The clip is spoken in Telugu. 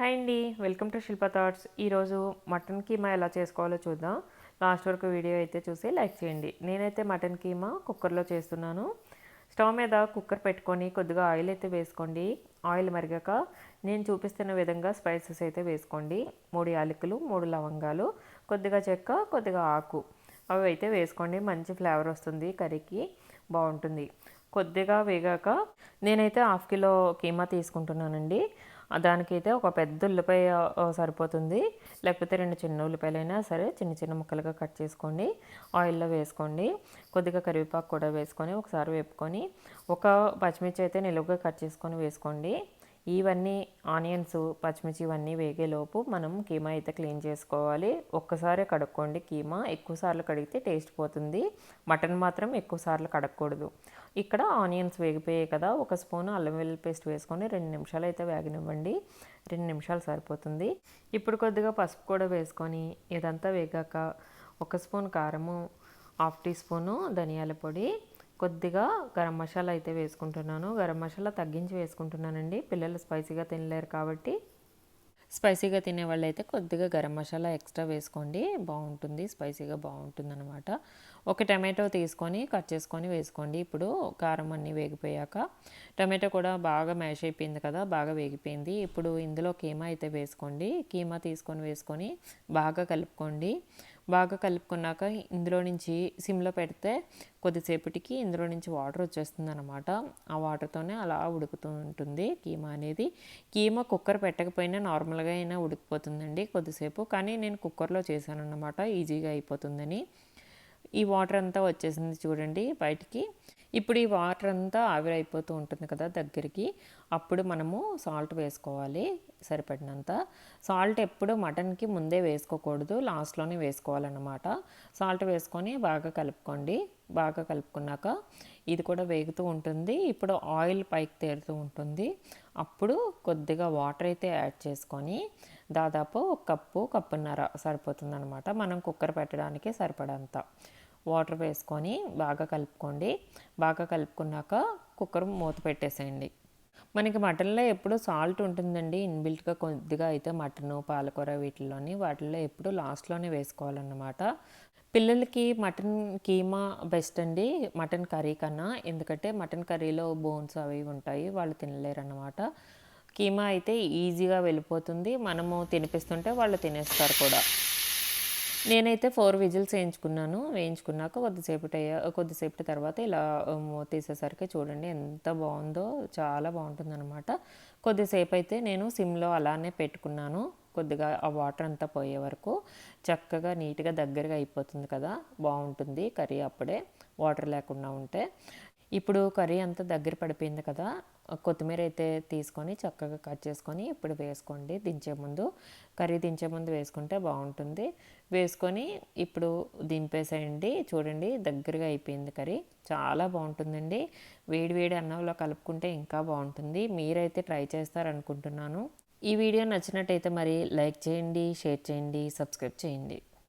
హాయ్ అండి, వెల్కమ్ టు శిల్ప థాట్స్. ఈరోజు మటన్ కీమా ఎలా చేసుకోవాలో చూద్దాం. లాస్ట్ వరకు వీడియో అయితే చూసి లైక్ చేయండి. నేనైతే మటన్ కీమా కుక్కర్లో చేస్తున్నాను. స్టవ్ మీద కుక్కర్ పెట్టుకొని కొద్దిగా ఆయిల్ అయితే వేసుకోండి. ఆయిల్ మరిగాక నేను చూపిస్తున్న విధంగా స్పైసెస్ అయితే వేసుకోండి. 3 యాలకులు, 3 లవంగాలు, కొద్దిగా చెక్క, కొద్దిగా ఆకు, అవి అయితే వేసుకోండి. మంచి ఫ్లేవర్ వస్తుంది, కర్రీకి బాగుంటుంది. కొద్దిగా వేగాక నేనైతే 1/2 కిలో కీమా తీసుకుంటున్నానండి. దానికైతే ఒక పెద్ద ఉల్లిపాయ సరిపోతుంది, లేకపోతే 2 చిన్న ఉల్లిపాయలైనా సరే చిన్న చిన్న ముక్కలుగా కట్ చేసుకోండి. ఆయిల్లో వేసుకోండి. కొద్దిగా కరివేపాకు కూడా వేసుకొని ఒకసారి వేపుకొని ఒక పచ్చిమిర్చి అయితే నిలువుగా కట్ చేసుకొని వేసుకోండి. ఇవన్నీ ఆనియన్స్, పచ్చిమిర్చి ఇవన్నీ వేగేలోపు మనం కీమా అయితే క్లీన్ చేసుకోవాలి. ఒక్కసారి కడుక్కోండి. కీమా ఎక్కువసార్లు కడిగితే టేస్ట్ పోతుంది. మటన్ మాత్రం ఎక్కువసార్లు కడగకూడదు. ఇక్కడ ఆనియన్స్ వేగిపోయాయి కదా, ఒక స్పూన్ అల్లం వెల్లుల్లి పేస్ట్ వేసుకొని 2 నిమిషాలు అయితే వేగనివ్వండి. 2 నిమిషాలు సరిపోతుంది. ఇప్పుడు కొద్దిగా పసుపు కూడా వేసుకొని ఇదంతా వేగాక 1 స్పూన్ కారము, 1/2 టీ స్పూను ధనియాల పొడి, కొద్దిగా గరం మసాలా అయితే వేసుకుంటున్నాను. గరం మసాలా తగ్గించి వేసుకుంటున్నానండి, పిల్లలు స్పైసీగా తినలేరు కాబట్టి. స్పైసీగా తినే వాళ్ళు అయితే కొద్దిగా గరం మసాలా ఎక్స్ట్రా వేసుకోండి, బాగుంటుంది, స్పైసీగా బాగుంటుంది అనమాట. ఒక టమాటో తీసుకొని కట్ చేసుకొని వేసుకోండి. ఇప్పుడు కారం అన్నీ వేగిపోయాక టమాటో కూడా బాగా మ్యాష్ అయిపోయింది కదా, బాగా వేగిపోయింది. ఇప్పుడు ఇందులో కీమా అయితే వేసుకోండి. కీమా తీసుకొని వేసుకొని బాగా కలుపుకోండి. బాగా కలుపుకున్నాక ఇందులో నుంచి సిమ్లో పెడితే కొద్దిసేపటికి ఇందులో నుంచి వాటర్ వచ్చేస్తుంది అనమాట. ఆ వాటర్తోనే అలా ఉడుకుతూ ఉంటుంది కీమా అనేది. కీమా కుక్కర్ పెట్టకపోయినా నార్మల్గా అయినా ఉడికిపోతుందండి కొద్దిసేపు, కానీ నేను కుక్కర్లో చేశాను అన్నమాట, ఈజీగా అయిపోతుందని. ఈ వాటర్ అంతా వచ్చేసింది చూడండి బయటికి. ఇప్పుడు ఈ వాటర్ అంతా ఆవిరైపోతూ ఉంటుంది కదా దగ్గరికి, అప్పుడు మనము సాల్ట్ వేసుకోవాలి సరిపడినంత. సాల్ట్ ఎప్పుడు మటన్కి ముందే వేసుకోకూడదు, లాస్ట్లోనే వేసుకోవాలన్నమాట. సాల్ట్ వేసుకొని బాగా కలుపుకోండి. బాగా కలుపుకున్నాక ఇది కూడా వేగుతూ ఉంటుంది. ఇప్పుడు ఆయిల్ పైకి తేరుతూ ఉంటుంది. అప్పుడు కొద్దిగా వాటర్ అయితే యాడ్ చేసుకొని దాదాపు కప్పున్నర సరిపోతుంది అనమాట, మనం కుక్కర్ పెట్టడానికి సరిపడంత వాటర్ వేసుకొని బాగా కలుపుకోండి. బాగా కలుపుకున్నాక కుక్కర్ మూత పెట్టేసేయండి. మనకి మటన్లో ఎప్పుడు సాల్ట్ ఉంటుందండి ఇన్బిల్ట్గా, కొద్దిగా అయితే మటను, పాలకూర వాటిల్లో ఎప్పుడు లాస్ట్లోనే వేసుకోవాలన్నమాట. పిల్లలకి మటన్ కీమా బెస్ట్ అండి మటన్ కర్రీ కన్నా, ఎందుకంటే మటన్ కర్రీలో బోన్స్ అవి ఉంటాయి, వాళ్ళు తినలేరు అన్నమాట. కీమా అయితే ఈజీగా వెళ్ళిపోతుంది, మనము తినిపిస్తుంటే వాళ్ళు తినేస్తారు కూడా. నేనైతే 4 విజిల్స్ వేయించుకున్నాక కొద్దిసేపటి తర్వాత ఇలా తీసేసరికి చూడండి ఎంత బాగుందో, చాలా బాగుంటుందన్నమాట. కొద్దిసేపు అయితే నేను సిమ్లో అలానే పెట్టుకున్నాను. కొద్దిగా ఆ వాటర్ అంతా పోయే వరకు చక్కగా నీట్గా దగ్గరగా అయిపోతుంది కదా, బాగుంటుంది కర్రీ అప్పుడే వాటర్ లేకుండా ఉంటే. ఇప్పుడు కర్రీ అంతా దగ్గర పడిపోయింది కదా, కొత్తిమీర అయితే తీసుకొని చక్కగా కట్ చేసుకొని ఇప్పుడు వేసుకోండి. కర్రీ దించే ముందు వేసుకుంటే బాగుంటుంది. వేసుకొని ఇప్పుడు దింపేసేయండి. చూడండి దగ్గరగా అయిపోయింది కర్రీ, చాలా బాగుంటుందండి. వేడి వేడి అన్నంలో కలుపుకుంటే ఇంకా బాగుంటుంది. మీరైతే ట్రై చేస్తారనుకుంటున్నాను. ఈ వీడియో నచ్చినట్టయితే మరి లైక్ చేయండి, షేర్ చేయండి, సబ్స్క్రైబ్ చేయండి.